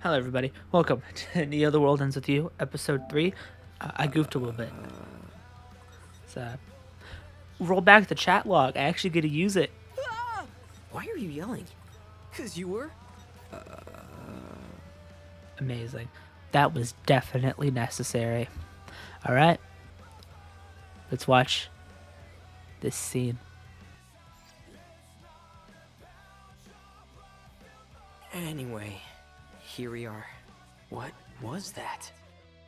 Hello, everybody. Welcome to Neo the World Ends With You, Episode 3. I goofed a little bit. So, roll back the chat log. I actually get to use it. Why are you yelling? 'Cause you were? Amazing. That was definitely necessary. Alright. Let's watch this scene. Anyway, here we are. What was that?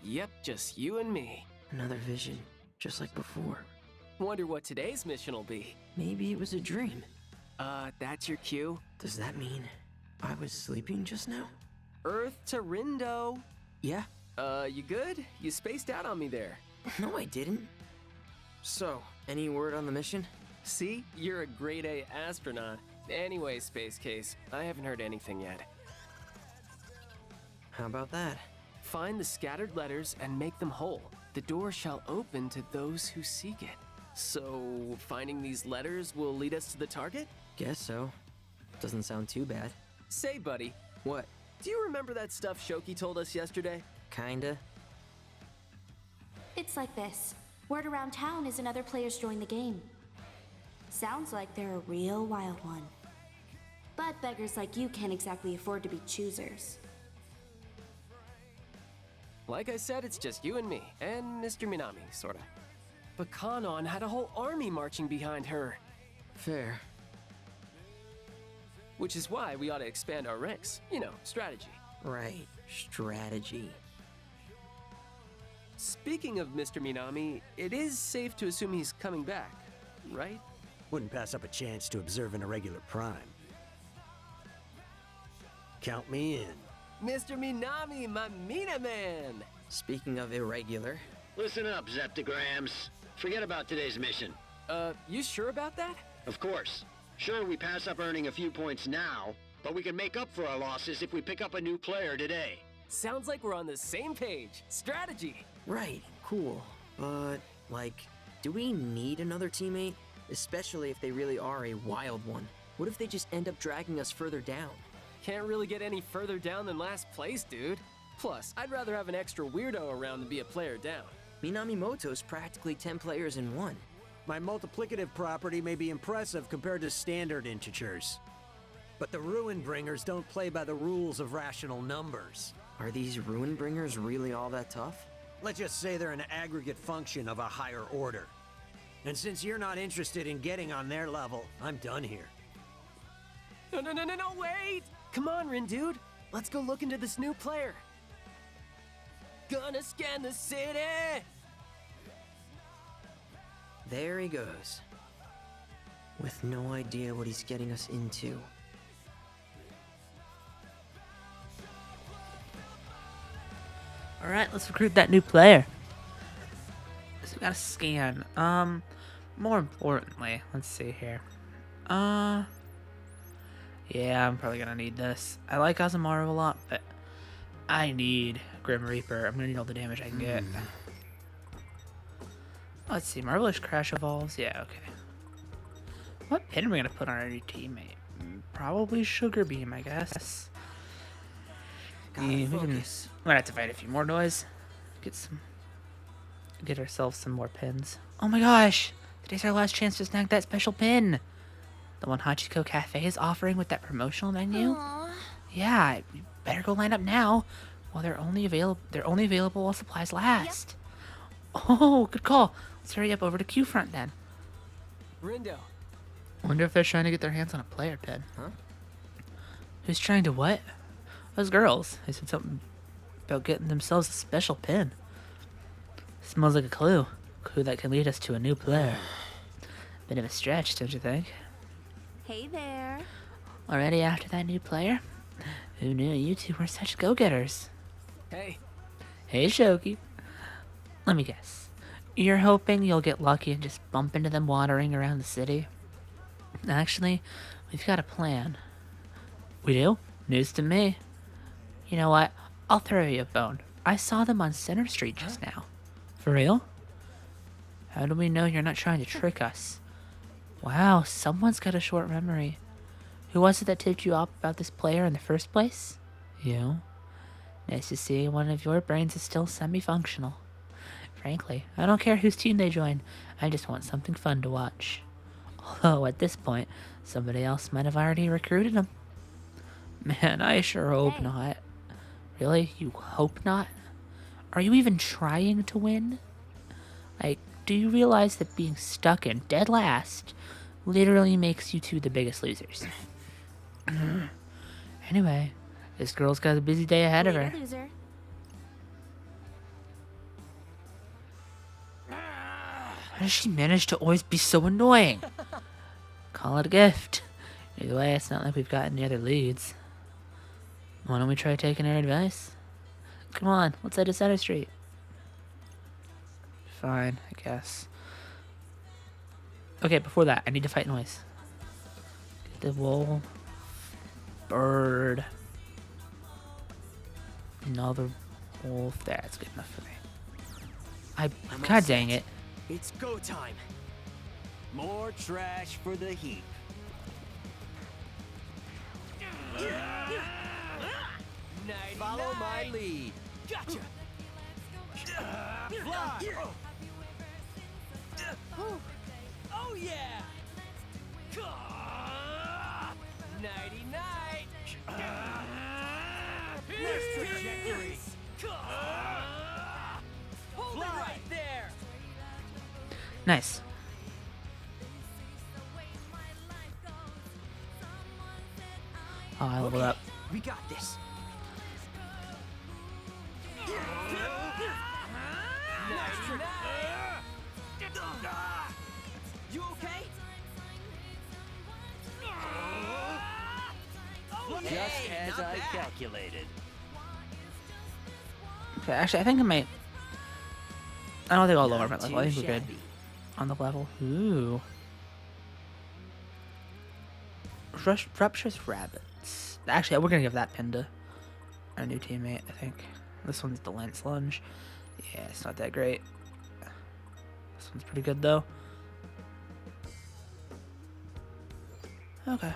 Yep, just you and me. Another vision, just like before. Wonder what today's mission will be. Maybe it was a dream. That's your cue? Does that mean I was sleeping just now? Earth to Rindo. Yeah? You good? You spaced out on me there. No, I didn't. So, any word on the mission? See? You're a grade A astronaut. Anyway, Space Case, I haven't heard anything yet. How about that? Find the scattered letters and make them whole. The door shall open to those who seek it. So, finding these letters will lead us to the target? Guess so. Doesn't sound too bad. Say, buddy, What? do you remember that stuff Shoki told us yesterday? Kinda? It's like this. Word around town is another player's joined the game. Sounds like they're a real wild one. But beggars like you can't exactly afford to be choosers. Like I said, it's just you and me, and Mr. Minami, sorta. But Kanon had a whole army marching behind her. Fair. Which is why we ought to expand our ranks. You know, strategy. Right. Strategy. Speaking of Mr. Minami, it is safe to assume he's coming back, right? Wouldn't pass up a chance to observe an irregular prime. Count me in. Mr. Minami, my Mina man! Speaking of irregular, Listen up, Zeptograms. Forget about today's mission. You sure about that? Of course. Sure, we pass up earning a few points now, but we can make up for our losses if we pick up a new player today. Sounds like we're on the same page. Strategy! right, cool. But, do we need another teammate? Especially if they really are a wild one. What if they just end up dragging us further down? Can't really get any further down than last place, dude. Plus, I'd rather have an extra weirdo around than be a player down. Minami Moto's practically 10 players in one. My multiplicative property may be impressive compared to standard integers. But the Ruin Bringers don't play by the rules of rational numbers. Are these Ruin Bringers really all that tough? Let's just say they're an aggregate function of a higher order. And since you're not interested in getting on their level, I'm done here. No, wait! Come on, Rin dude. Let's go look into this new player. Gonna scan the city! There he goes. With no idea what he's getting us into. Alright, let's recruit that new player. So we gotta scan. More importantly, let's see here. Yeah, I'm probably gonna need this. I like Azumaru a lot, but I need Grim Reaper. I'm gonna need all the damage I can get. Let's see, Marvelous Crash evolves. Yeah, okay. What pin are we gonna put on our new teammate? Probably Sugar Beam, I guess. Gotta focus. We're gonna have to fight a few more noise. Get ourselves some more pins. Oh my gosh! Today's our last chance to snag that special pin. The one Hachiko Cafe is offering with that promotional menu. Yeah, you better go line up now. Well, they're only available while supplies last. Oh, good call. Let's hurry up over to Q Front then. Rindo, Wonder if they're trying to get their hands on a player pin. Huh? Who's trying to what? Those girls. They said something about getting themselves a special pin. Smells like a clue. Clue that can lead us to a new player. Bit of a stretch, don't you think? Hey there. Already after that new player? Who knew you two were such go-getters? hey, Hey, Shoki. Let me guess. You're hoping you'll get lucky and just bump into them wandering around the city? Actually, we've got a plan. We do? News to me. You know what? I'll throw you a bone. I saw them on Center Street just now. For real? How do we know you're not trying to trick us? Wow, someone's got a short memory. Who was it that tipped you off about this player in the first place? You? Nice to see one of your brains is still semi-functional. Frankly, I don't care whose team they join. I just want something fun to watch. Although, at this point, somebody else might have already recruited them. Man, I sure hope Hey. not. Really? You hope not? Are you even trying to win? Like, do you realize that being stuck in dead last literally makes you two the biggest losers? Anyway, this girl's got a busy day ahead of Later, her. loser. How does she manage to always be so annoying? Call it a gift. Either way, it's not like we've got any other leads. Why don't we try taking her advice? Come on, let's head to Center Street. Fine, I guess. Okay, before that, I need to fight noise. Get the wolf. Bird. Another wolf. That's good enough for me. I'm all God set. dang it. It's go time. More trash for the heap. Follow my lead. Gotcha. Fly. Oh yeah. Nighty night. Nice trajectory. Hold it right there. Nice. Oh, I leveled up. We got this. You okay? Just as I calculated. Okay, actually, I think I might. I don't think I'll lower my level. I think we're good on the level. Ooh. Rapturous rabbits. Actually, we're gonna give that pin to our new teammate, I think. This one's the lance lunge. Yeah, it's not that great. This one's pretty good though. Okay.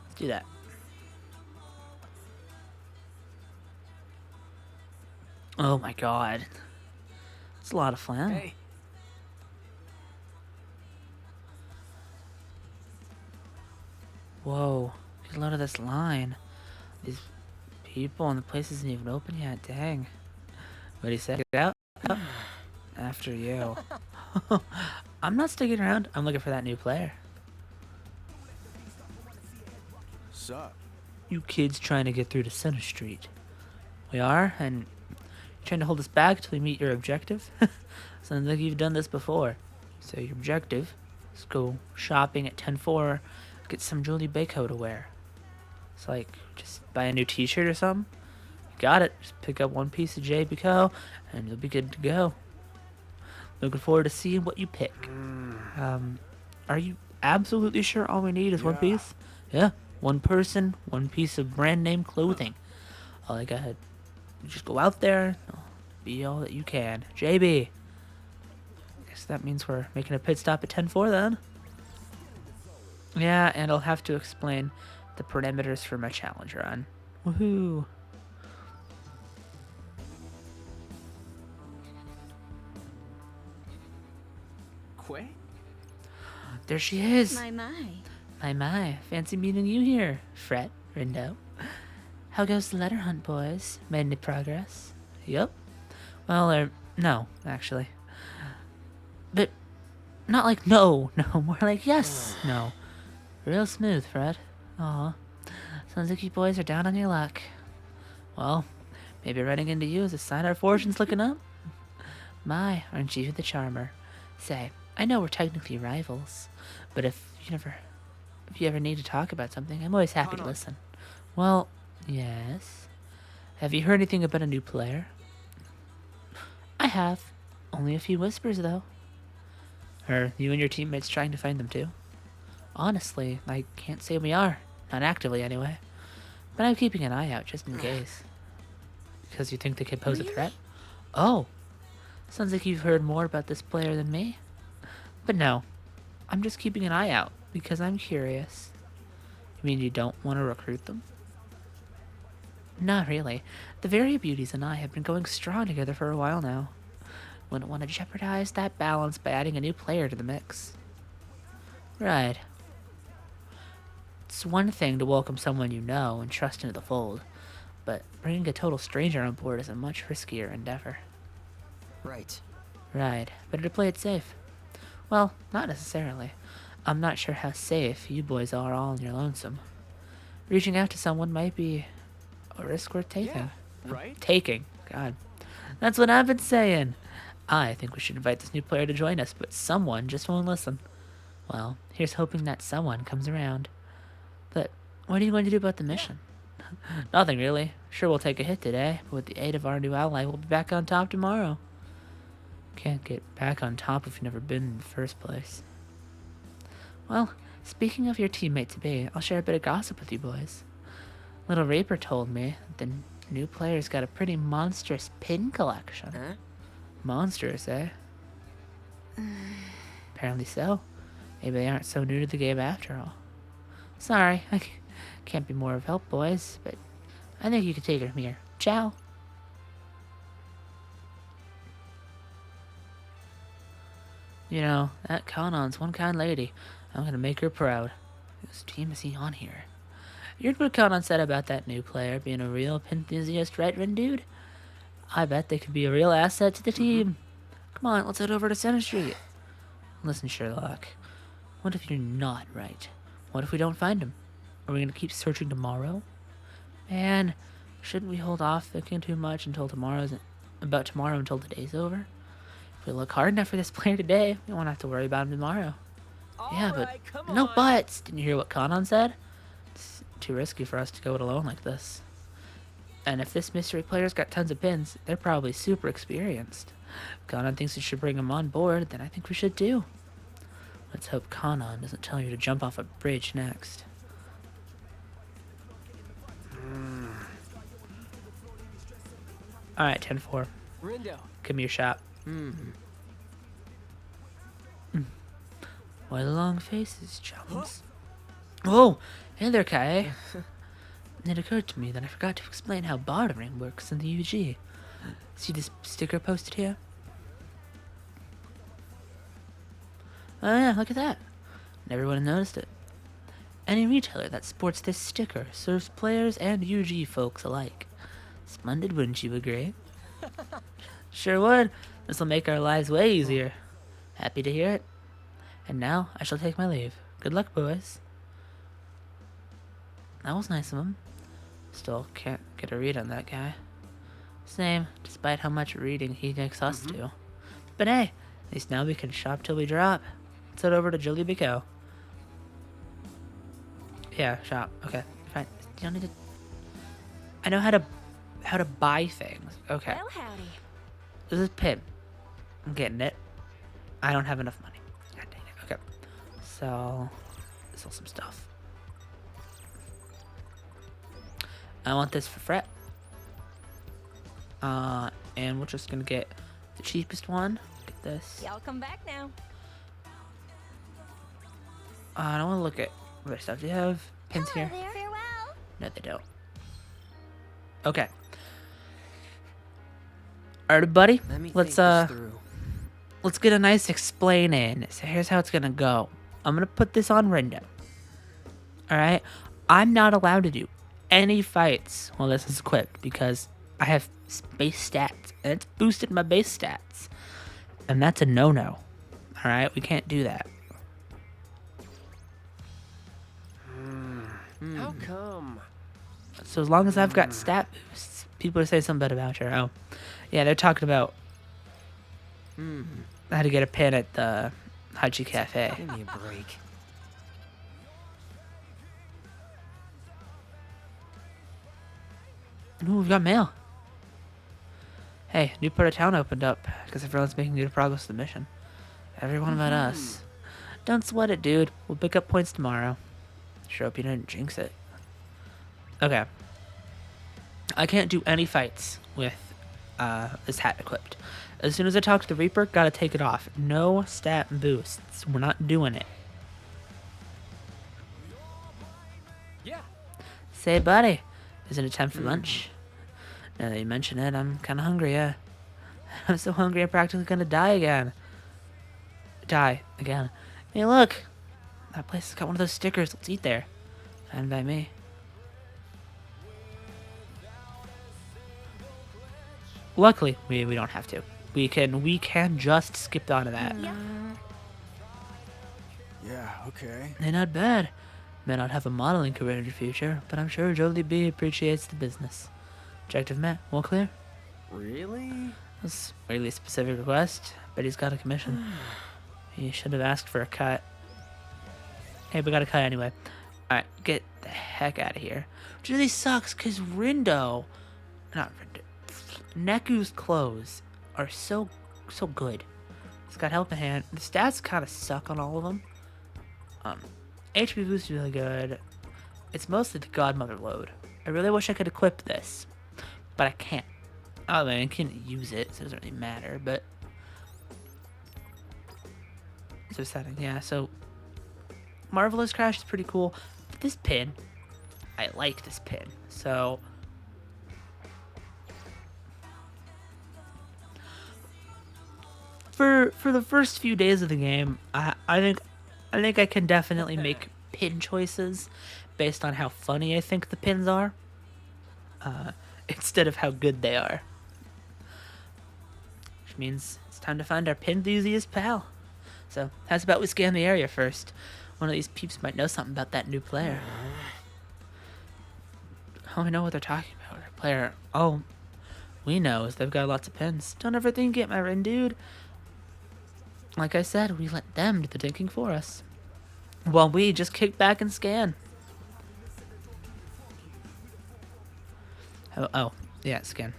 Let's do that. Oh my god. It's a lot of fun. Hey, Whoa. Get a load of this line. These people and the place isn't even open yet. Dang. What do you say? Get out? Oh. After you. I'm not sticking around. I'm looking for that new player. sup? You kids trying to get through to Center Street. We are, and you're trying to hold us back till we meet your objective? Sounds like you've done this before. So your objective is go shopping at 10-4, get some Julie Bako to wear. It's like, just buy a new t-shirt or something? Got it. Just pick up one piece of JBCO, and you'll be good to go. Looking forward to seeing what you pick. Are you absolutely sure all we need is one Yeah. piece? Yeah. One person, one piece of brand name clothing. All I got. Just go out there, be all that you can. JB. Guess that means we're making a pit stop at 10-4 then. Yeah, and I'll have to explain the parameters for my challenge run. Woohoo. Quay? There she is. My. My, fancy meeting you here, Fret, Rindo. How goes the letter hunt, boys? Made any progress? Yup. Well, no, actually. But, not like no, more like yes, no. Real smooth, Fred. Aw. Sounds like you boys are down on your luck. Well, maybe running into you is a sign our fortune's looking up. My, aren't you the charmer? Say, I know we're technically rivals, but if you ever need to talk about something, I'm always happy to Connor. listen. Well, yes. Have you heard anything about a new player? I have. Only a few whispers, though. Are you and your teammates trying to find them, too? Honestly, I can't say we are. Not actively, anyway. But I'm keeping an eye out, just in case. Because you think they could pose a threat? Oh. Sounds like you've heard more about this player than me. But no. I'm just keeping an eye out, because I'm curious. You mean you don't want to recruit them? Not really. The Very Beauties and I have been going strong together for a while now. Wouldn't want to jeopardize that balance by adding a new player to the mix. Right. It's one thing to welcome someone you know and trust into the fold, but bringing a total stranger on board is a much riskier endeavor. Right. Right. Better to play it safe. Well, not necessarily. I'm not sure how safe you boys are all on your lonesome. Reaching out to someone might be a risk worth taking. Yeah, right? Taking. God. That's what I've been saying. I think we should invite this new player to join us, but someone just won't listen. Well, here's hoping that someone comes around. But what are you going to do about the mission? Nothing really. Sure, we'll take a hit today, but with the aid of our new ally, we'll be back on top tomorrow. Can't get back on top if you've never been in the first place. Well, speaking of your teammate-to-be, I'll share a bit of gossip with you boys. Little Reaper told me that the new player's got a pretty monstrous pin collection. Huh? Monstrous, eh? Apparently so. Maybe they aren't so new to the game after all. Sorry, I can't be more of help, boys, but I think you can take it from here. Ciao. You know, that Kanon's one kind lady. I'm gonna make her proud. Whose team is he on here? You heard what Kanon said about that new player being a real pin enthusiast, right, Ren dude? I bet they could be a real asset to the team. Come on, let's head over to Center Street. Listen, Sherlock. What if you're not right? What if we don't find him? Are we gonna keep searching tomorrow? Man, shouldn't we hold off thinking too much until about tomorrow until the day's over? If we look hard enough for this player today, we won't have to worry about him tomorrow. Yeah, but no buts. Didn't you hear what Kanon said? It's too risky for us to go it alone like this. And if this mystery player's got tons of pins, they're probably super experienced. If Kanon thinks we should bring him on board, then I think we should too. Let's hope Kanon doesn't tell you to jump off a bridge next. Alright, 10-4. Rindo. Give me your shot. Why the long faces, chums? Oh, hey there, Kai. It occurred to me that I forgot to explain how bartering works in the UG. See this sticker posted here? Oh yeah, look at that. Never would have noticed it. Any retailer that sports this sticker serves players and UG folks alike. Splendid, wouldn't you agree? Sure would. This'll make our lives way easier. Happy to hear it. And now, I shall take my leave. Good luck, boys. That was nice of him. Still can't get a read on that guy. Same, despite how much reading he makes us do. But hey, at least now we can shop till we drop. Let's head over to Jolie Bico. Yeah, shop. Okay, fine. You don't need to... I know how to buy things. Okay. Well, howdy. This is pin. I'm getting it. I don't have enough money. God dang it. Okay. Sell some stuff. I want this for fret. And we're just gonna get the cheapest one. Get this. Y'all come back now. I don't want to look at other stuff. Do you have pins here? There. Farewell. No, they don't. Okay. Alright, buddy. Let me Let's think this through. let's get a nice explain in. So here's how it's gonna go. I'm gonna put this on Rindo. Alright? I'm not allowed to do any fights while this is equipped because I have base stats and it's boosted my base stats. And that's a no-no. Alright? We can't do that. How come? So as long as I've got stat boosts, people are saying something bad about her. Oh, yeah, they're talking about how to get a pin at the Hachi Cafe. Give me a break. Ooh, we've got mail. Hey, new part of town opened up because everyone's making good progress with the mission. Everyone but us. Don't sweat it, dude. We'll pick up points tomorrow. Sure hope you didn't jinx it. Okay. I can't do any fights with this hat equipped. As soon as I talk to the Reaper, gotta take it off. No stat boosts. We're not doing it. Yeah. Say, buddy, Is it a time for lunch? Now that you mention it, I'm kind of hungry, yeah. I'm so hungry I'm practically gonna die again. Die again. Hey, look! That place has got one of those stickers. Let's eat there. Fine by me. Luckily, we don't have to. We can just skip on to that. Yeah, okay. They're not bad. May not have a modeling career in the future, but I'm sure Jolie B appreciates the business. Objective met. All clear? Really? That's a really specific request, but he's got a commission. He should have asked for a cut. Hey, we got a cut anyway. Alright, get the heck out of here. Which really sucks, because Neku's clothes are so good. He's got help in hand. The stats kind of suck on all of them. HP boost is really good. It's mostly the Godmother load. I really wish I could equip this, but I can't. Oh, man, I can't use it, so it doesn't really matter, but... So setting, yeah, so... Marvelous Crash is pretty cool. But this pin, I like this pin, so... For the first few days of the game, I think I can definitely make pin choices based on how funny I think the pins are, instead of how good they are. Which means it's time to find our pin enthusiast pal. So, how's about we scan the area first? One of these peeps might know something about that new player. Oh, I know what they're talking about. Our player. Oh, we know is they've got lots of pins. Don't overthink it, my friend, dude. Like I said, we let them do the thinking for us, while we just kick back and scan. Oh, yeah, scan.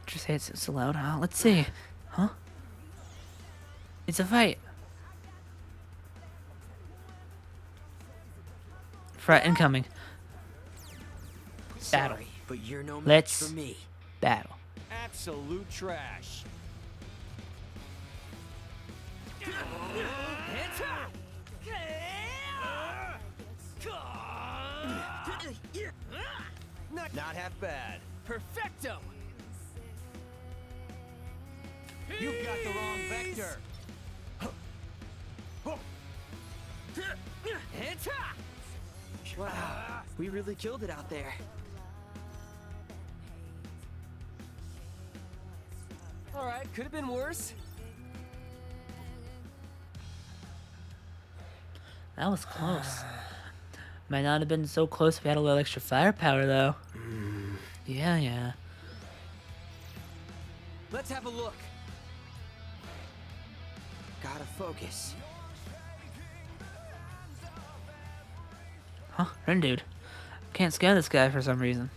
Just say it's so loud, huh? Let's see. Huh? It's a fight. Threat incoming. Battle. Sorry, but you're no match Let's for me. battle. Absolute trash. Not half bad. Perfecto! You've got the wrong vector. Wow, we really killed it out there. Alright, could have been worse. That was close. Might not have been so close if we had a little extra firepower, though. Yeah. Let's have a look. Gotta focus. Huh? Run, dude. Can't scan this guy for some reason.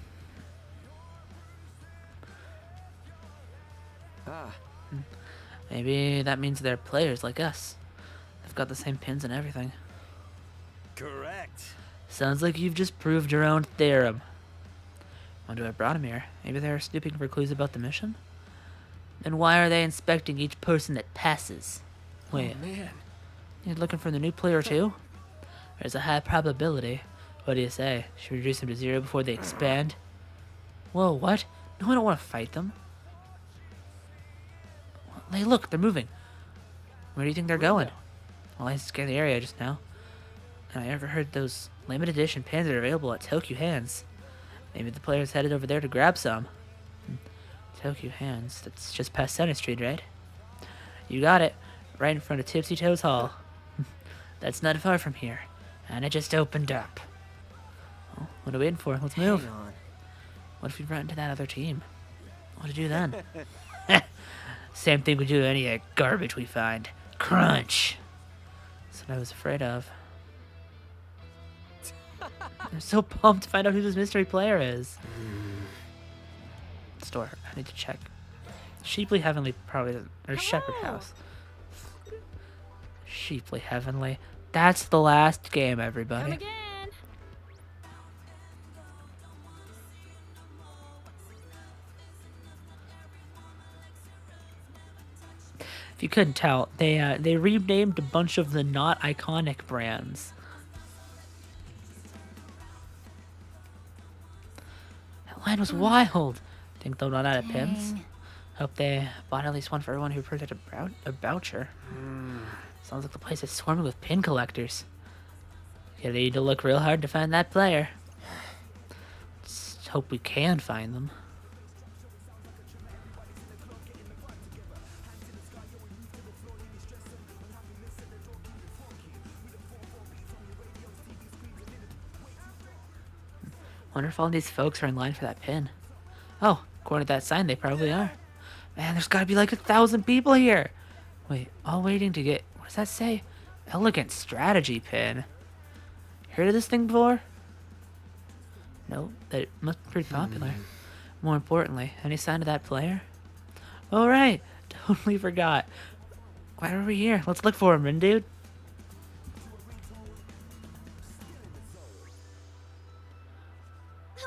Ah, Maybe that means they're players like us. They've got the same pins and everything. Correct. Sounds like you've just proved your own theorem. Wonder why I brought him here. Maybe they're snooping for clues about the mission? Then why are they inspecting each person that passes? Wait, Oh, man. you're looking for the new player too? There's a high probability. What do you say? Should we reduce them to 0 before they expand? Whoa, what? No, I don't want to fight them. Hey, look, they're moving. Where do you think they're going? Well, I scanned the area just now. And I ever heard those limited edition pins are available at Tokyo Hands. Maybe the player's headed over there to grab some. Tokyo Hands, that's just past Center Street, right? You got it. Right in front of Tipsy Toes Hall. That's not far from here. And it just opened up. Well, what are we waiting for? Let's move. hang on. What if we run into that other team? What to do then? Same thing we do to any garbage we find. Crunch. That's what I was afraid of. I'm so pumped to find out who this mystery player is. Store. I need to check. Sheeply Heavenly probably doesn't. Or Shepherd House. Sheeply Heavenly. That's the last game, everybody. Come again. If you couldn't tell, they renamed a bunch of the not iconic brands. line was wild. Think they'll run out of pins? Dang. Hope they bought at least one for everyone who printed a voucher. Sounds like the place is swarming with pin collectors. You need to look real hard to find that player. Just hope we can find them. Wonder if all these folks are in line for that pin. Oh, according to that sign, they probably are. Man, there's gotta be like 1,000 people here. Wait, all waiting to get, what does that say? Elegant strategy pin. Heard of this thing before? Nope, that must be pretty popular. More importantly, any sign of that player? All right, totally forgot. Why are we here? Let's look for him, Rin dude.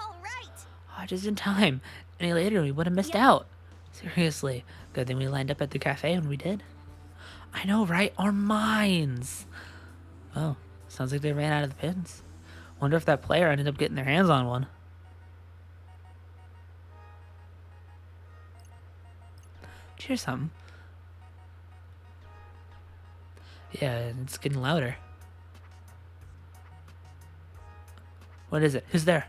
All right. Oh, just in time. Any later, we would have missed out. Seriously, good thing we lined up at the cafe when we did. I know, right? Our minds. Oh, sounds like they ran out of the pins. Wonder if that player ended up getting their hands on one. Did you hear something? Yeah, it's getting louder. What is it? Who's there?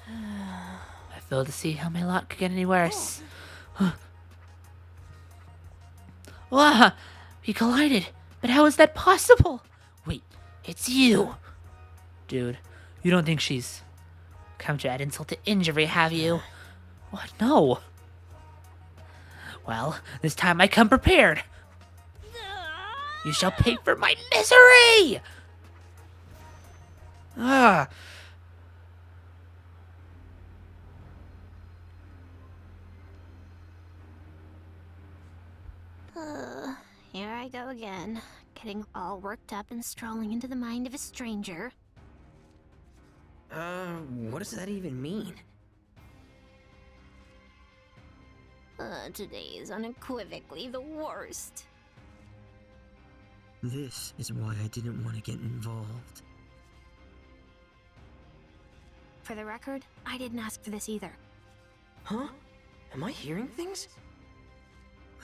I fail to see how my lot could get any worse. Wah! We collided, but how is that possible? Wait, it's you! Dude, you don't think she's come to add insult to injury, have you? What? No. Well, this time I come prepared. You shall pay for my misery! Ah. Here I go again, getting all worked up and strolling into the mind of a stranger. What does that even mean? Today is unequivocally the worst. This is why I didn't want to get involved. For the record, I didn't ask for this either. Huh? Am I hearing things?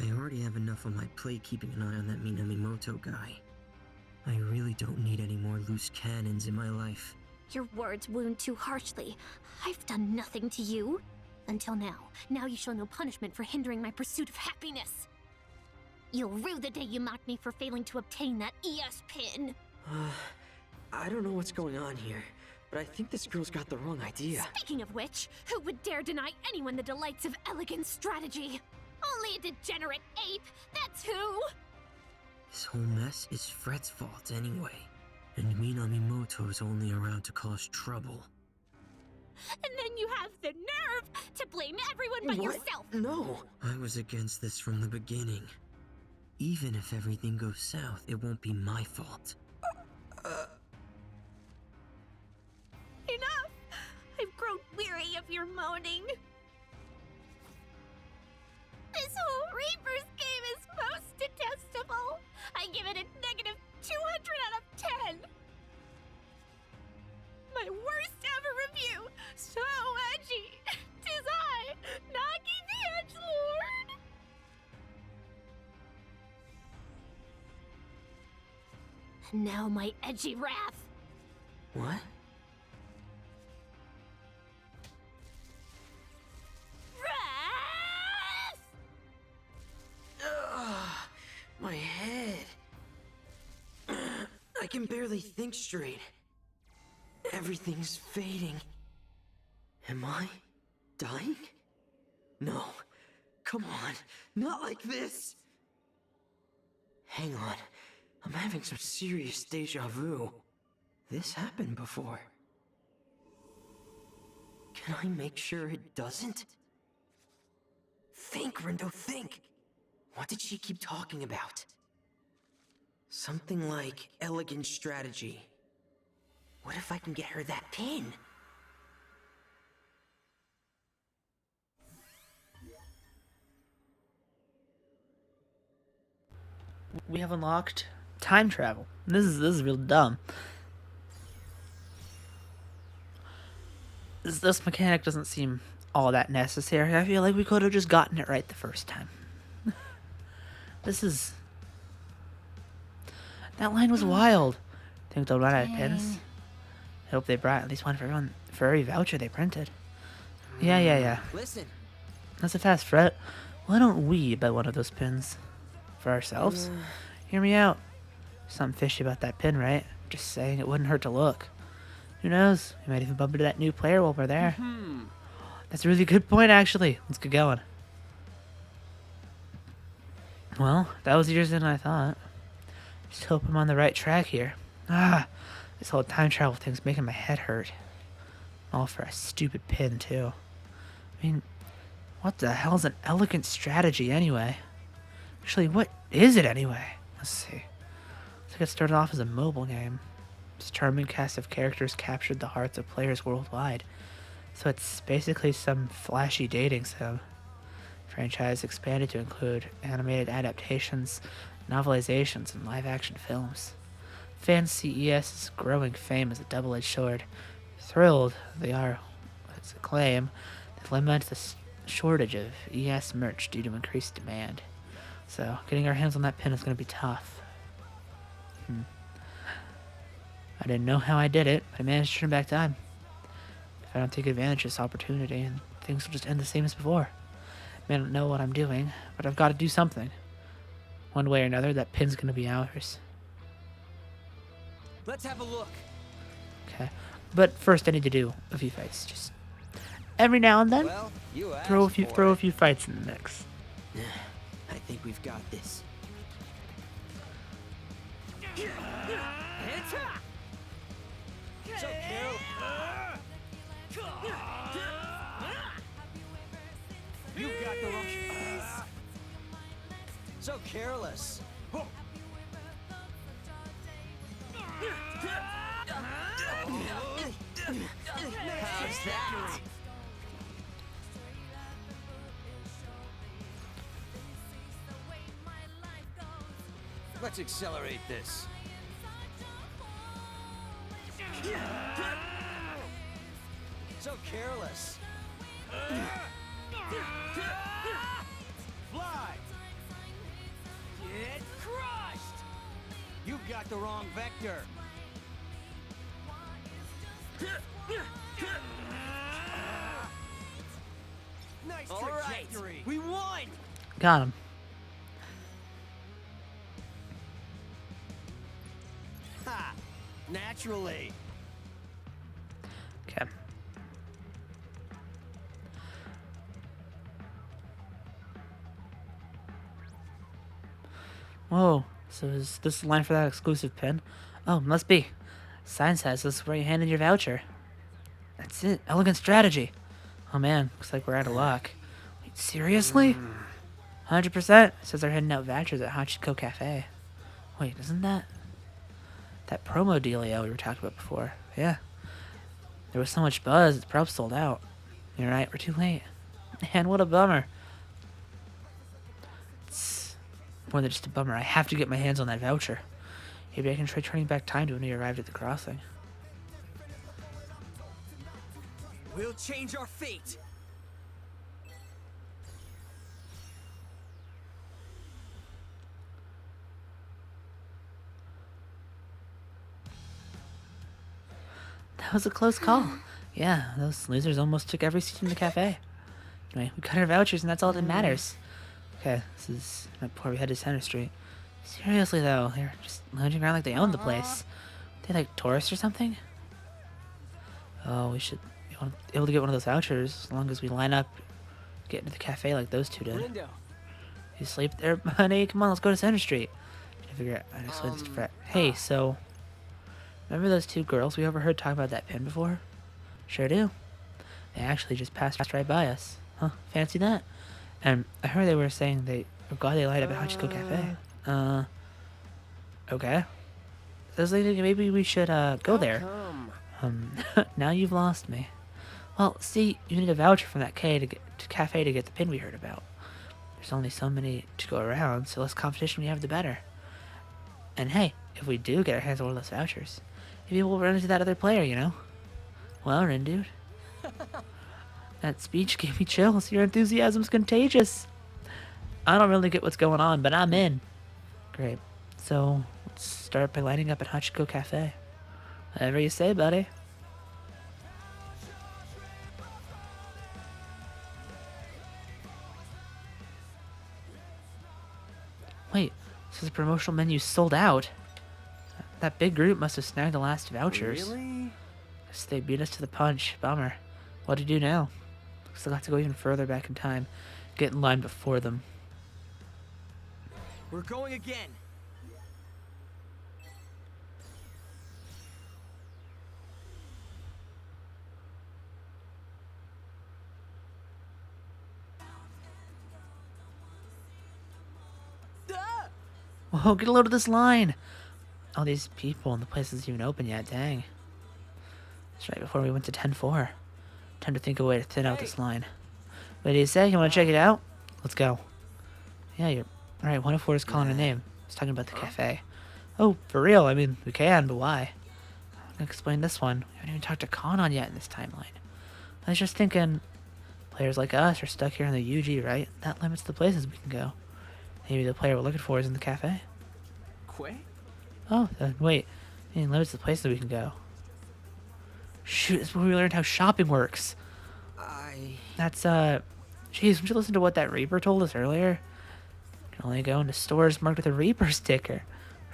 I already have enough on my plate keeping an eye on that Minamimoto guy. I really don't need any more loose cannons in my life. Your words wound too harshly. I've done nothing to you. Until now. Now you shall know punishment for hindering my pursuit of happiness. You'll rue the day you mocked me for failing to obtain that ES pin. I don't know what's going on here, but I think this girl's got the wrong idea. Speaking of which, who would dare deny anyone the delights of elegant strategy? Only a degenerate ape, that's who! This whole mess is Fred's fault anyway, and Minamimoto's only around to cause trouble. And then you have the nerve to blame everyone but What? yourself! No! I was against this from the beginning. Even if everything goes south, it won't be my fault. Enough! I've grown weary of your moaning. This whole Reaper's game is most detestable. I give it a negative 200 out of 10. My worst ever review. So edgy. 'Tis I, Nagi the Edgelord. And now my edgy wrath. What? Wrath! Ugh, my head. I can barely think straight. Everything's fading. Am I dying? No. Come on. Not like this. Hang on. I'm having some serious deja vu. This happened before. Can I make sure it doesn't? Think, Rindo, think! What did she keep talking about? Something like elegant strategy. What if I can get her that pin? We have unlocked time travel. This is real dumb. This mechanic doesn't seem all that necessary. I feel like we could have just gotten it right the first time. This is... That line was wild. Think they'll run out of pins? I hope they brought at least one for everyone, for every voucher they printed. Yeah. Listen. That's a fast fret. Why don't we buy one of those pins? For ourselves? Hear me out. Something fishy about that pin, right? Just saying, it wouldn't hurt to look. Who knows? We might even bump into that new player while we're there. That's a really good point, actually. Let's get going. Well, that was easier than I thought. Just hope I'm on the right track here. This whole time travel thing's making my head hurt. All for a stupid pin, too. I mean, what the hell's an elegant strategy, anyway? Actually, what is it, anyway? Let's see. Looks like it started off as a mobile game. Its charming cast of characters captured the hearts of players worldwide. So it's basically some flashy dating sim. Franchise expanded to include animated adaptations, novelizations, and live-action films. Fans see ES's growing fame as a double-edged sword. Thrilled they are with its acclaim, they lament the shortage of ES merch due to increased demand. So, getting our hands on that pin is going to be tough. I didn't know how I did it, but I managed to turn back time. If I don't take advantage of this opportunity, and things will just end the same as before. I may not know what I'm doing, but I've got to do something. One way or another, that pin's going to be ours. Let's have a look. Okay. But first I need to do a few fights. Just every now and then, Well, you throw asked for a it. few fights in the mix. I think we've got this. So careless. You got the wrong. So careless. How's that? Let's accelerate this. So careless. Fly. Get crushed. You got the wrong vector. Nice All right, trajectory. we won. Got him. Ha! Naturally. Okay. Whoa. So is this the line for that exclusive pin? Oh, must be. Sign says this is where you hand in your voucher. That's it. Elegant strategy. Oh man, looks like we're out of luck. Wait, seriously? 100%? It says they're handing out vouchers at Hachiko Cafe. Wait, isn't that promo dealio we were talking about before? Yeah. There was so much buzz, it's probably sold out. You're right, we're too late. Man, what a bummer. It's more than just a bummer. I have to get my hands on that voucher. Maybe I can try turning back time to when we arrived at the crossing. We'll change our fate. That was a close call. Yeah, those losers almost took every seat in the cafe. Anyway, we got our vouchers and that's all that matters. Okay, this is right before we head to Center Street. Seriously though, they're just lounging around like they own the place. They like tourists or something? Oh, we should be able to get one of those vouchers as long as we line up, get into the cafe like those two did. Window. You sleep there, honey? Come on, let's go to Center Street. I figure out how to explain this to Fred. Hey, so remember those two girls we overheard talk about that pin before? Sure do. They actually just passed right by us. Huh, fancy that. And I heard they were saying they were glad they light up at Hachiko Cafe. Okay. I was thinking maybe we should, go there. Now you've lost me. Well, see, you need a voucher from that cafe to get the pin we heard about. There's only so many to go around, so less competition we have, the better. And hey, if we do get our hands on one of those vouchers, maybe we'll run into that other player, you know? Well, Rin, dude. That speech gave me chills. Your enthusiasm's contagious. I don't really get what's going on, but I'm in. Great. So, let's start by lining up at Hachiko Cafe. Whatever you say, buddy. Wait, so the promotional menu sold out. That big group must have snagged the last vouchers. Really? Guess they beat us to the punch. Bummer. What do you do now? Still have to go even further back in time. Get in line before them. We're going again. Whoa, get a load of this line! All these people and the place isn't even open yet, dang. It's right before we went to 10-4. Time to think of a way to thin out this line. What do you say? You want to check it out? Let's go. Yeah, you're right. 104 is calling her name. It's talking about the cafe. Oh, for real? I mean, we can, but why? I'm gonna explain this one. We haven't even talked to Kanon yet in this timeline. I was just thinking, players like us are stuck here in the UG, right? That limits the places we can go. Maybe the player we're looking for is in the cafe. Quay? Oh, wait. I mean, limits the places we can go. Shoot, this is where we learned how shopping works. That's, Jeez, wouldn't you listen to what that Reaper told us earlier? You can only go into stores marked with a Reaper sticker.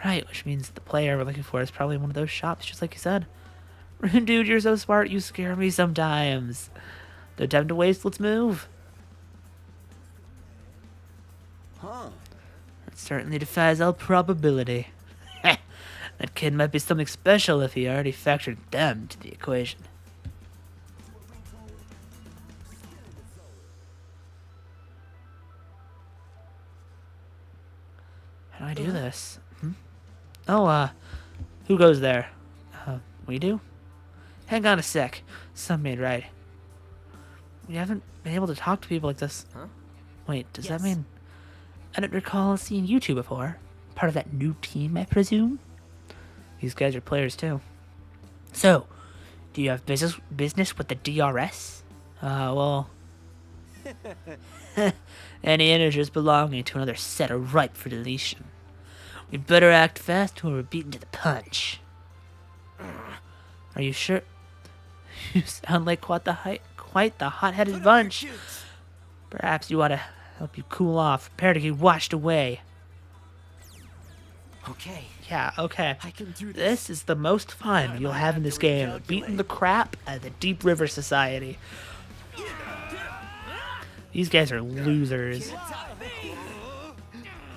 Right, which means the player we're looking for is probably one of those shops, just like you said. Dude, you're so smart, you scare me sometimes. No time to waste, let's move. Huh. That certainly defies all probability. That kid might be something special if he already factored them to the equation. How do I do this? Oh, who goes there? We do? Hang on a sec. Something ain't right. We haven't been able to talk to people like this. Huh? Wait, does that mean... I don't recall seeing you two before. Part of that new team, I presume? These guys are players, too. So, do you have business with the DRS? Well... Any integers belonging to another set are ripe for deletion. We'd better act fast or we're beaten to the punch. Are you sure? You sound like quite the hot-headed bunch. Perhaps you ought to help you cool off. Prepare to get washed away. Okay. Yeah, okay. I can do This is the most fun you'll have in this game. Beating the crap out of the Deep River Society. These guys are losers.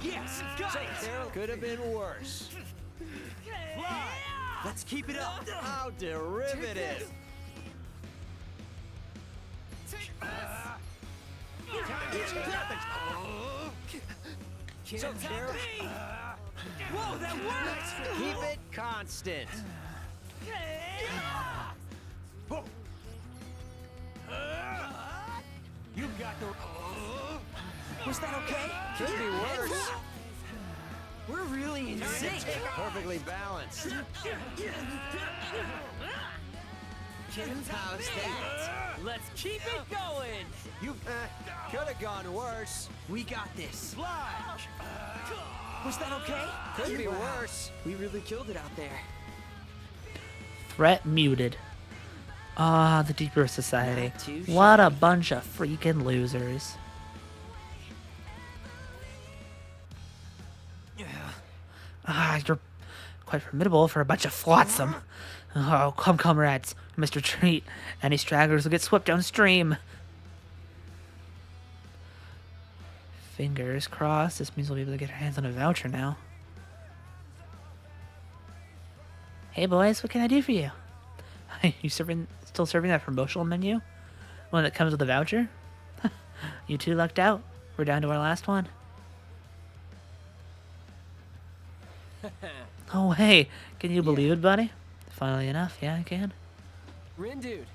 Yes, could have been worse. Let's keep it up. How derivative. So whoa, that works! Keep it constant. You got the... Was that okay? Could be worse. We're really in sync. Perfectly balanced. How's that? Let's keep it going. You could have gone worse. We got this. Was that okay? Could be worse. We really killed it out there. Threat muted. Ah, the Deep River Society. What a bunch of freaking losers. Ah, you're quite formidable for a bunch of flotsam. Oh, come, comrades. Mr. Treat. Any stragglers will get swept downstream. Fingers crossed. This means we'll be able to get our hands on a voucher now. Hey, boys. What can I do for you? You still serving that promotional menu? One that comes with a voucher? You two lucked out. We're down to our last one. Oh, hey. Can you believe it, buddy? Finally enough. Yeah, I can. Rin dude.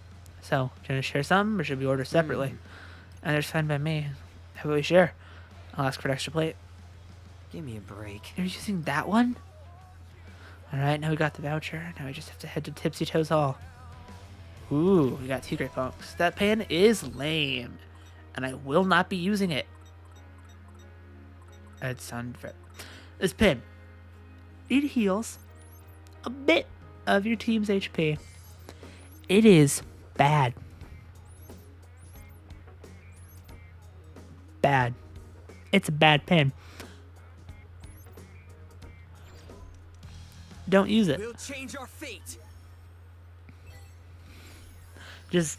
So, do you want to share something, or should we order separately? Either's fine by me. How about we share? I'll ask for an extra plate. Give me a break. You're using that one? Alright, now we got the voucher. Now we just have to head to Tipsy Toes Hall. Ooh, we got 2 great punks. That pin is lame, and I will not be using it. It's unfair. This pin, it heals a bit of your team's HP. It is bad. Bad. It's a bad pin. Don't use it. We'll change our fate. Just,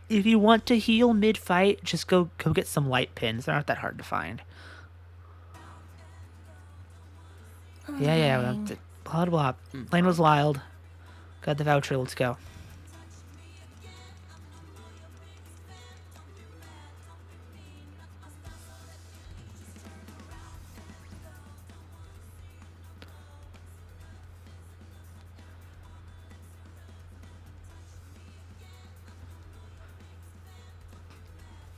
if you want to heal mid-fight, just go get some light pins. They're not that hard to find. Yeah. Blah, blah. Lane was wild. Got the voucher. Let's go.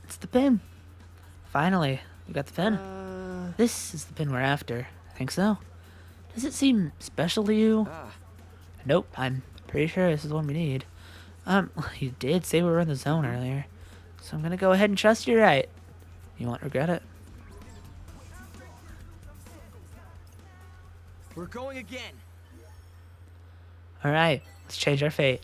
It's the pin. Finally, we got the pin. This is the pin we're after. I think so. Does it seem special to you? Nope, I'm pretty sure this is the one we need. You did say we were in the zone earlier, so I'm gonna go ahead and trust you're right. You won't regret it. We're going again. Alright, let's change our fate.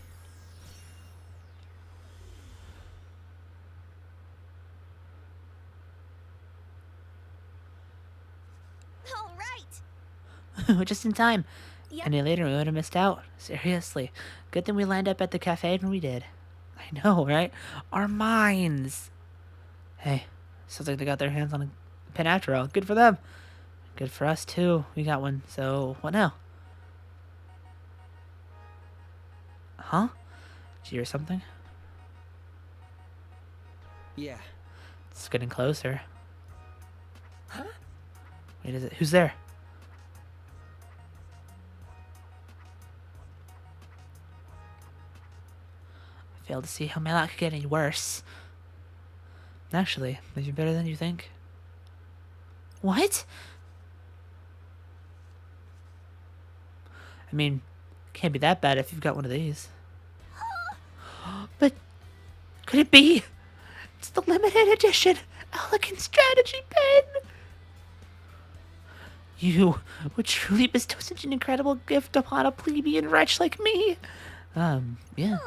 All right. Just in time. Yep. Any later, we would have missed out. Seriously. Good thing we lined up at the cafe when we did. I know, right? Our minds. Hey, sounds like they got their hands on a pin after all. Good for them. Good for us, too. We got one. So, what now? Huh? Did you hear something? Yeah. It's getting closer. Huh? Wait, is it? Who's there? I fail to see how my luck could get any worse. Actually, maybe better than you think. What? I mean, can't be that bad if you've got one of these. But could it be? It's the limited edition elegant strategy pen. You would truly bestow such an incredible gift upon a plebeian wretch like me. Yeah.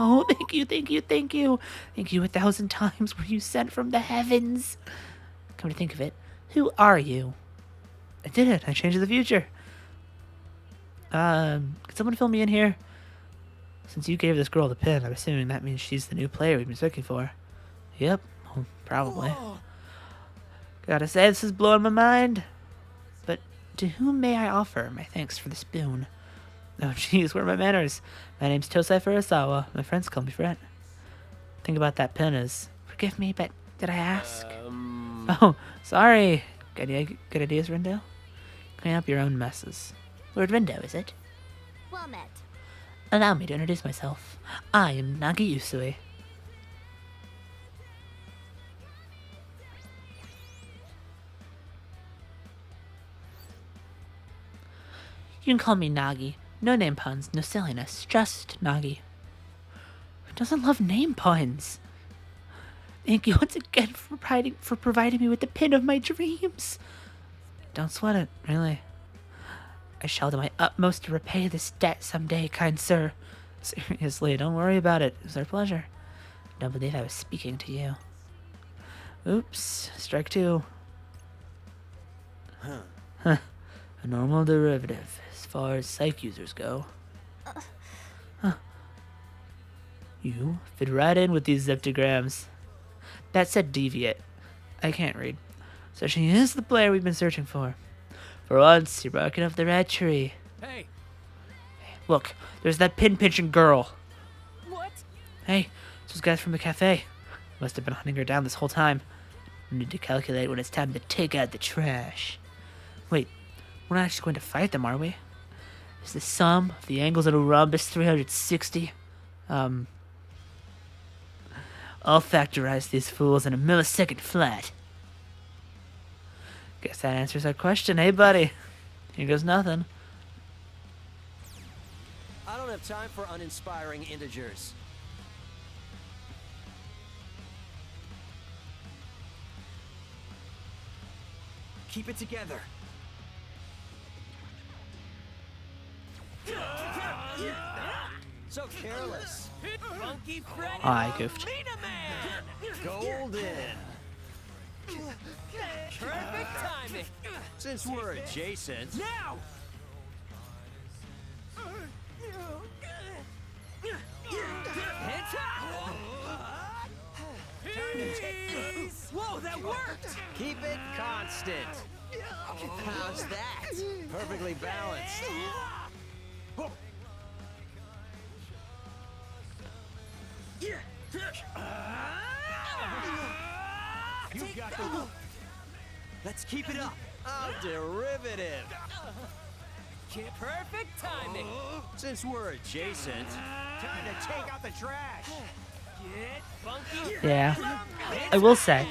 Oh, thank you, thank you, thank you. Thank you 1,000 times were you sent from the heavens. Come to think of it, who are you? I did it, I changed the future. Could someone fill me in here? Since you gave this girl the pin, I'm assuming that means she's the new player we've been searching for. Yep, well, probably. Gotta say, this is blowing my mind. But to whom may I offer my thanks for the spoon? Oh, jeez, where are my manners? My name's Tosai Furusawa. My friends call me Fred. Think about that pin as, forgive me, but did I ask? Oh, sorry. Good ideas, Rindo? Clean up your own messes. Lord Rindo, is it? Well met. Allow me to introduce myself. I am Nagi Usui. You can call me Nagi. No name puns, no silliness, just Nagi. Who doesn't love name puns? Thank you once again for providing me with the pin of my dreams. Don't sweat it, really. I shall do my utmost to repay this debt someday, kind sir. Seriously, don't worry about it. It was our pleasure. Don't believe I was speaking to you. Oops, strike 2. Huh. A normal derivative, as far as psych users go. Huh. You fit right in with these zeptograms. That said deviate. I can't read. So she is the player we've been searching for. For once, you're barking up the right tree. Hey, Look, there's that pin-pinching girl. what? Hey, it's those guys from the cafe. Must have been hunting her down this whole time. We need to calculate when it's time to take out the trash. Wait, we're not actually going to fight them, are we? Is the sum of the angles of a rhombus 360? I'll factorize these fools in a millisecond flat. Guess that answers our question, hey buddy? Here goes nothing. I don't have time for uninspiring integers. Keep it together. So careless. Funky Freddy! Oh, I goofed. Golden. Perfect timing! Since we're adjacent. Now! Whoa, that worked! Keep it constant. How's that? Perfectly balanced. You got the... Let's keep it up. Oh, derivative. Perfect timing! Since we're adjacent. Time to take out the trash. Get funky! Yeah. I will say,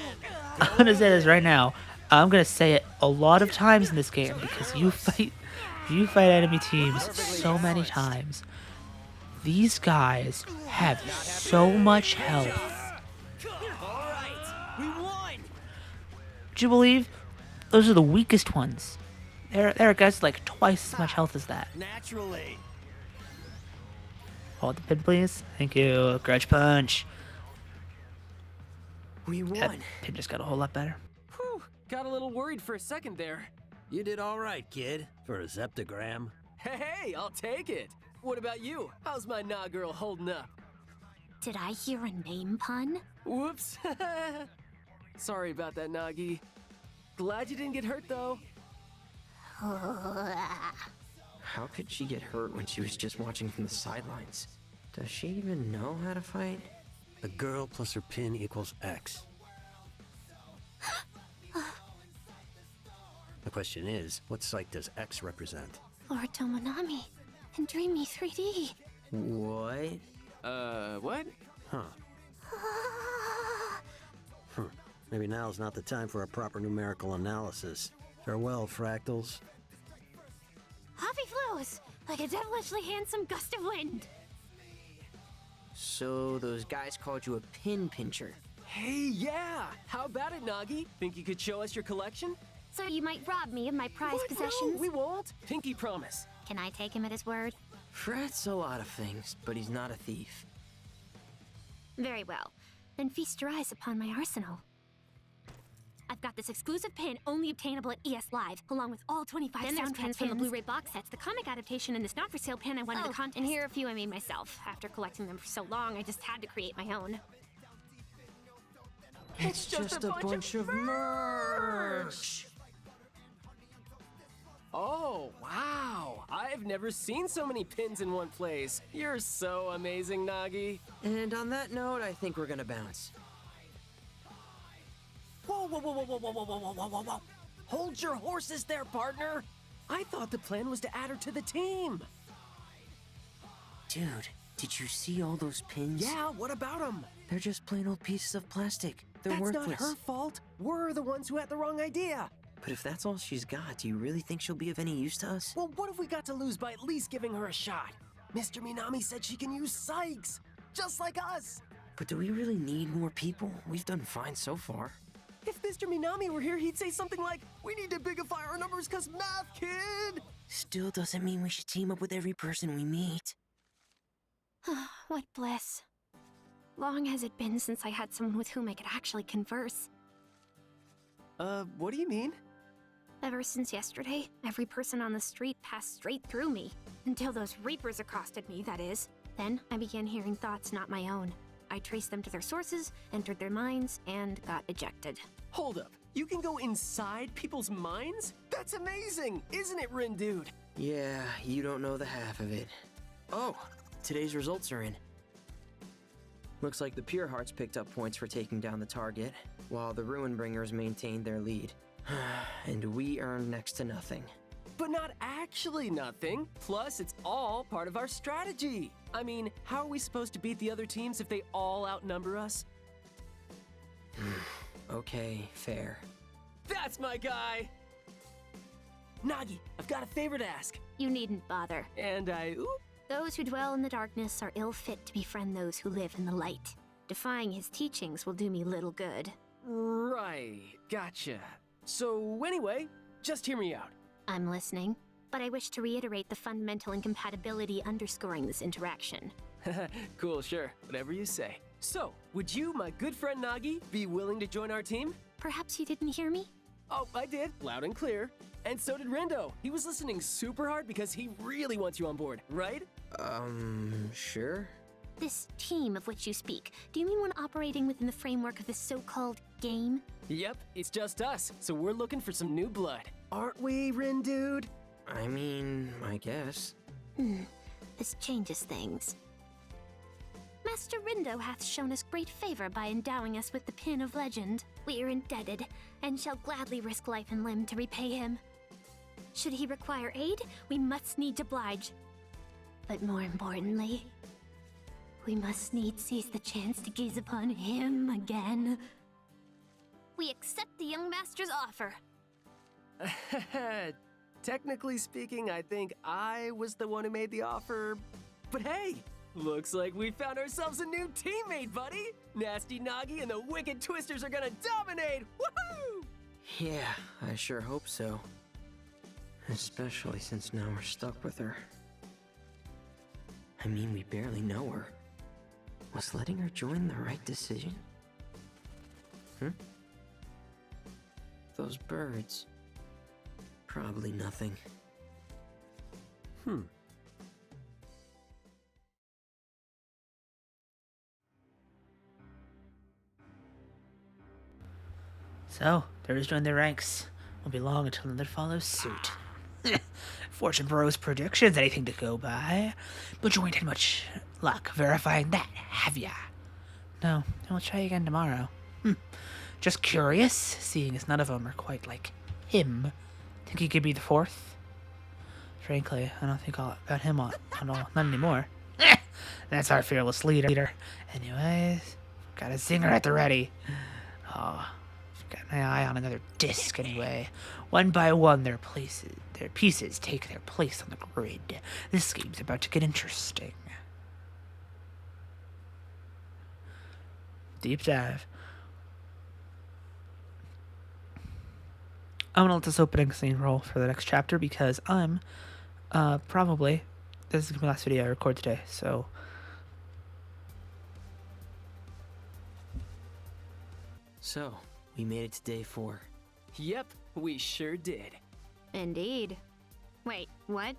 I'm gonna say this right now. I'm gonna say it a lot of times in this game because you fight enemy teams so many times. These guys have so much health. All right, we won. Would you believe? Those are the weakest ones. There are guys with like twice as much health as that. Naturally. Hold the pin, please. Thank you. Grudge punch. We That won. pin just got a whole lot better. Whew, got a little worried for a second there. You did all right, kid, for a zeptogram. Hey, I'll take it. What about you? How's my nah girl holding up? Did I hear a name pun? Whoops. Sorry about that, Nagi. Glad you didn't get hurt, though. How could she get hurt when she was just watching from the sidelines? Does she even know how to fight? A girl plus her pin equals X. The question is, what site does X represent? Lord Tomonami in Dreamy 3D. What? What? Huh. Maybe now's not the time for a proper numerical analysis. Farewell, fractals. Hoppy flows like a devilishly handsome gust of wind. So those guys called you a pin pincher. Hey, yeah! How about it, Nagi? Think you could show us your collection? So you might rob me of my prized What? possessions? No, we won't. Pinky promise. Can I take him at his word? Fred's a lot of things, but he's not a thief. Very well. Then feast your eyes upon my arsenal. I've got this exclusive pin only obtainable at ES Live, along with all 25 soundtracks pins from the Blu-ray box sets, the comic adaptation, and this not-for-sale pin I won in the contest. And here are a few I made myself. After collecting them for so long, I just had to create my own. It's just a bunch of merch. Oh, wow! I've never seen so many pins in one place. You're so amazing, Nagi. And on that note, I think we're gonna bounce. Whoa, whoa, whoa, whoa, whoa, whoa, whoa, whoa, whoa, whoa, whoa! Hold your horses there, partner! I thought the plan was to add her to the team. Dude, did you see all those pins? Yeah, what about them? They're just plain old pieces of plastic. They're That's worthless. not her fault. We're the ones who had the wrong idea. But if that's all she's got, do you really think she'll be of any use to us? Well, what have we got to lose by at least giving her a shot? Mr. Minami said she can use Sykes, just like us. But do we really need more people? We've done fine so far. If Mr. Minami were here, he'd say something like, "We need to bigify our numbers cause math, kid!" Still doesn't mean we should team up with every person we meet. What bliss. Long has it been since I had someone with whom I could actually converse. What do you mean? Ever since yesterday, every person on the street passed straight through me. Until those Reapers accosted me, that is. Then I began hearing thoughts not my own. I traced them to their sources, entered their minds, and got ejected. Hold up. You can go inside people's minds? That's amazing, isn't it, Rin Dude? Yeah, you don't know the half of it. Oh, today's results are in. Looks like the Pure Hearts picked up points for taking down the target, while the Ruin Bringers maintained their lead. And we earned next to nothing. But not actually nothing. Plus, it's all part of our strategy. I mean, how are we supposed to beat the other teams if they all outnumber us? Okay, fair. That's my guy! Nagi, I've got a favor to ask. You needn't bother. And Those who dwell in the darkness are ill fit to befriend those who live in the light. Defying his teachings will do me little good. Right, gotcha. So anyway, just hear me out. I'm listening, but I wish to reiterate the fundamental incompatibility underscoring this interaction. Cool, sure, whatever you say. So, would you, my good friend Nagi, be willing to join our team? Perhaps you didn't hear me? Oh, I did, loud and clear. And so did Rendo. He was listening super hard because he really wants you on board, right? Sure? This team of which you speak, do you mean one operating within the framework of this so-called game? Yep, it's just us, so we're looking for some new blood. Aren't we, Rin dude? I mean, I guess. This changes things. Master Rindo hath shown us great favor by endowing us with the Pin of Legend. We are indebted, and shall gladly risk life and limb to repay him. Should he require aid, we must needs oblige. But more importantly, we must needs seize the chance to gaze upon him again. We accept the young master's offer. Technically speaking, I think I was the one who made the offer. But hey, looks like we found ourselves a new teammate, buddy! Nasty Nagi and the Wicked Twisters are gonna dominate! Woohoo! Yeah, I sure hope so. Especially since now we're stuck with her. I mean, we barely know her. Was letting her join the right decision? Those birds. Probably nothing. So, those join their ranks. Won't be long until another follows suit. Fortune Bros predictions, anything to go by. But you ain't had much luck verifying that, have ya? No, we'll try again tomorrow. Just curious, seeing as none of them are quite like him. Think he could be the fourth? Frankly, I don't think about him at all. Not anymore. That's our fearless leader. Anyways, got a zinger at the ready. Oh, got my eye on another disc anyway. One by one, their pieces take their place on the grid. This game's about to get interesting. Deep dive. I'm gonna let this opening scene roll for the next chapter because I'm probably, this is gonna be the last video I record today, so So, we made it to day 4. Yep, we sure did. Indeed. Wait, what?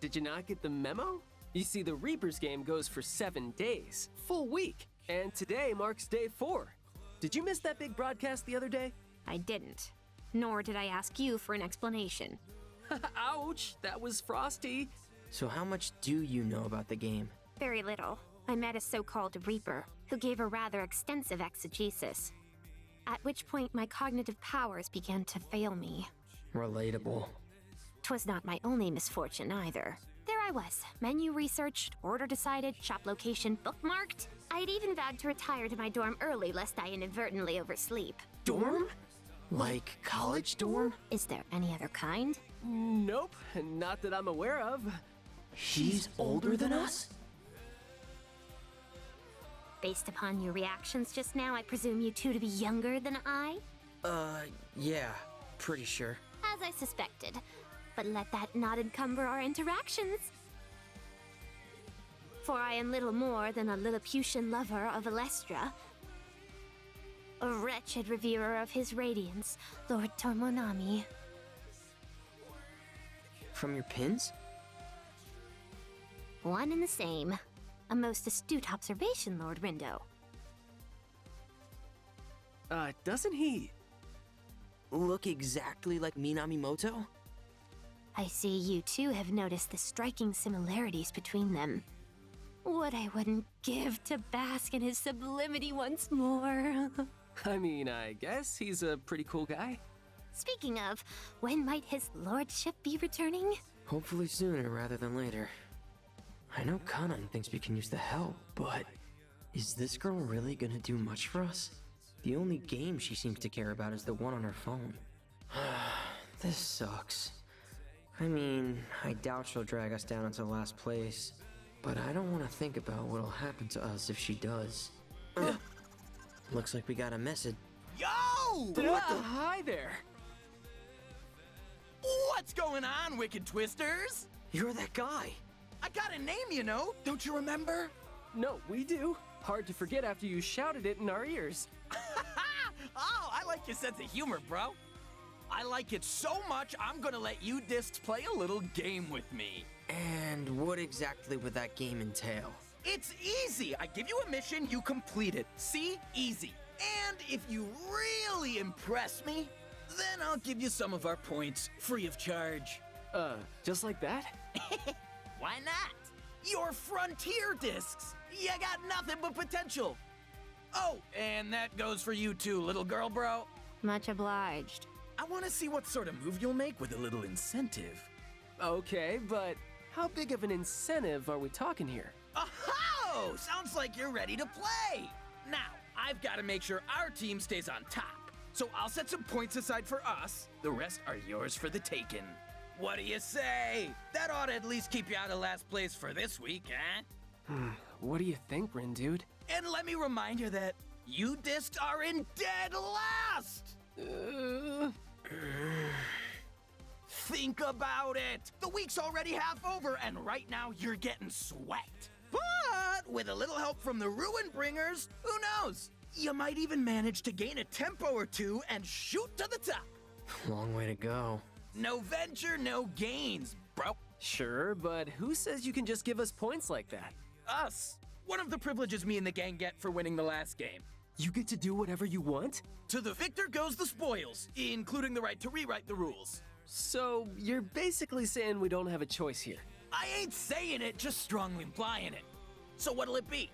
Did you not get the memo? You see, the Reapers game goes for 7 days, full week, and today marks day 4. Did you miss that big broadcast the other day? I didn't. Nor did I ask you for an explanation. Ouch, that was frosty. So how much do you know about the game? Very little. I met a so-called Reaper, who gave a rather extensive exegesis. At which point my cognitive powers began to fail me. Relatable. 'Twas not my only misfortune either. There I was, menu researched, order decided, shop location bookmarked. I had even vowed to retire to my dorm early lest I inadvertently oversleep. Dorm? Like college dorm? Is there any other kind? Nope, not that I'm aware of. She's older than us? Based upon your reactions just now, I presume you two to be younger than I? Yeah, pretty sure. As I suspected. But let that not encumber our interactions. For I am little more than a Lilliputian lover of Alestra. A wretched reverer of his radiance, Lord Tormonami. From your pins? One and the same. A most astute observation, Lord Rindo. Doesn't he? Look exactly like Minamimoto? I see you too have noticed the striking similarities between them. What I wouldn't give to bask in his sublimity once more. I mean, I guess he's a pretty cool guy. Speaking of, when might his lordship be returning? Hopefully sooner rather than later. I know Kanan thinks we can use the help, but is this girl really gonna do much for us? The only game she seems to care about is the one on her phone. This sucks. I mean, I doubt she'll drag us down into last place, but I don't want to think about what'll happen to us if she does. Looks like we got a message. Yo! Whoa! Hi there. What's going on, Wicked Twisters? You're that guy. I got a name, you know. Don't you remember? No, we do. Hard to forget after you shouted it in our ears. Oh, I like your sense of humor, bro. I like it so much, I'm gonna let you discs play a little game with me. And what exactly would that game entail? It's easy. I give you a mission, you complete it. See? Easy. And if you really impress me, then I'll give you some of our points, free of charge. Just like that? Why not? Your frontier discs. You got nothing but potential. Oh, and that goes for you too, little girl, bro. Much obliged. I want to see what sort of move you'll make with a little incentive. Okay, but how big of an incentive are we talking here? Oh, sounds like you're ready to play. Now, I've got to make sure our team stays on top. So I'll set some points aside for us. The rest are yours for the taking. What do you say? That ought to at least keep you out of last place for this week, eh? What do you think, Rin dude? And let me remind you that you discs are in dead last! Think about it! The week's already half over, and right now you're getting swept. But with a little help from the Ruin Bringers, who knows? You might even manage to gain a tempo or two and shoot to the top. Long way to go. No venture, no gains, bro. Sure, but who says you can just give us points like that? Us. One of the privileges me and the gang get for winning the last game. You get to do whatever you want? To the victor goes the spoils, including the right to rewrite the rules. So, you're basically saying we don't have a choice here. I ain't saying it, just strongly implying it. So what'll it be?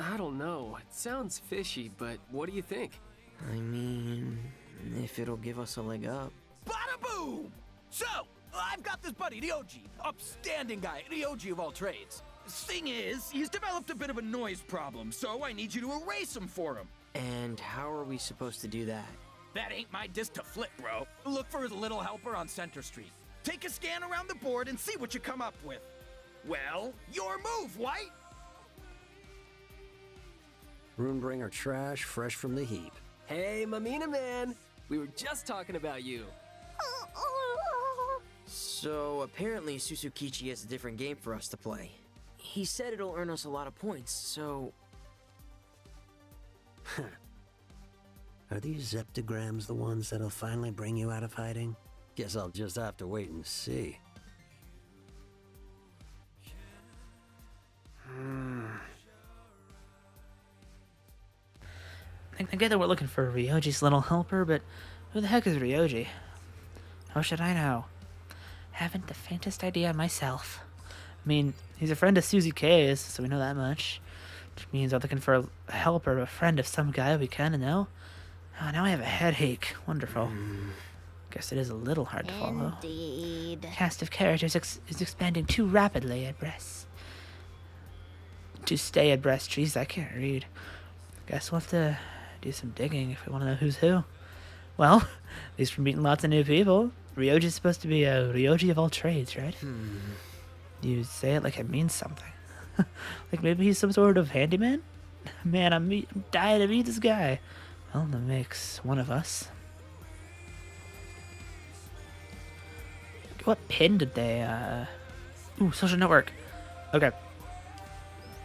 I don't know. It sounds fishy, but what do you think? I mean, if it'll give us a leg up. Bada boom! So, I've got this buddy, the OG, upstanding guy, the OG of all trades. Thing is, he's developed a bit of a noise problem, so I need you to erase him for him. And how are we supposed to do that? That ain't my disc to flip, bro. Look for his little helper on Center Street. Take a scan around the board and see what you come up with. Well, your move, White! Runebringer trash, fresh from the heap. Hey, Mamina man! We were just talking about you. So apparently Susukichi has a different game for us to play. He said it'll earn us a lot of points, so... Are these zeptograms the ones that'll finally bring you out of hiding? Guess I'll just have to wait and see. I get that we're looking for Ryoji's little helper, but who the heck is Ryoji? How should I know? Haven't the faintest idea myself. I mean, he's a friend of Suzy K's, so we know that much. Which means I'm looking for a helper, a friend of some guy we kinda know. Oh, now I have a headache. Wonderful. Guess it is a little hard to follow. Indeed. The cast of characters is expanding too rapidly abreast. To stay abreast. Jeez, I can't read. Guess we'll have to do some digging if we want to know who's who. Well, at least we're meeting lots of new people. Ryoji's supposed to be a Ryoji of all trades, right? You say it like it means something. Like maybe he's some sort of handyman? Man, I'm dying to meet this guy. Well, that makes one of us. What pin did they, Ooh, social network. Okay.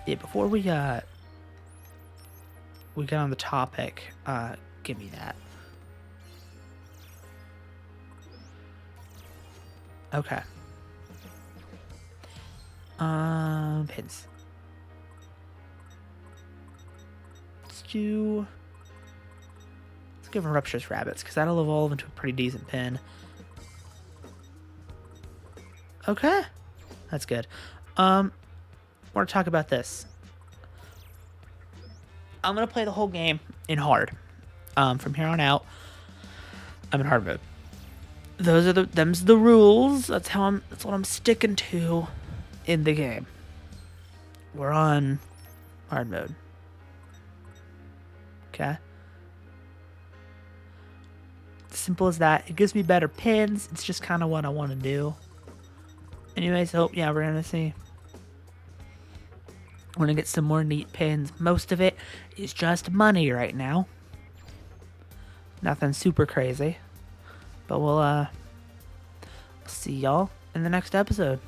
Yeah, before we get on the topic, give me that. Okay. Pins. Let's give him Rupture's Rabbits, because that'll evolve into a pretty decent pin. Okay. That's good. Want to talk about this. I'm going to play the whole game in hard. From here on out, I'm in hard mode. Them's the rules. That's what I'm sticking to in the game. We're on hard mode. Okay. Simple as that. It gives me better pins. It's just kind of what I want to do. Anyway, so yeah, we're gonna see. We're gonna get some more neat pins. Most of it is just money right now. Nothing super crazy. But we'll see y'all in the next episode.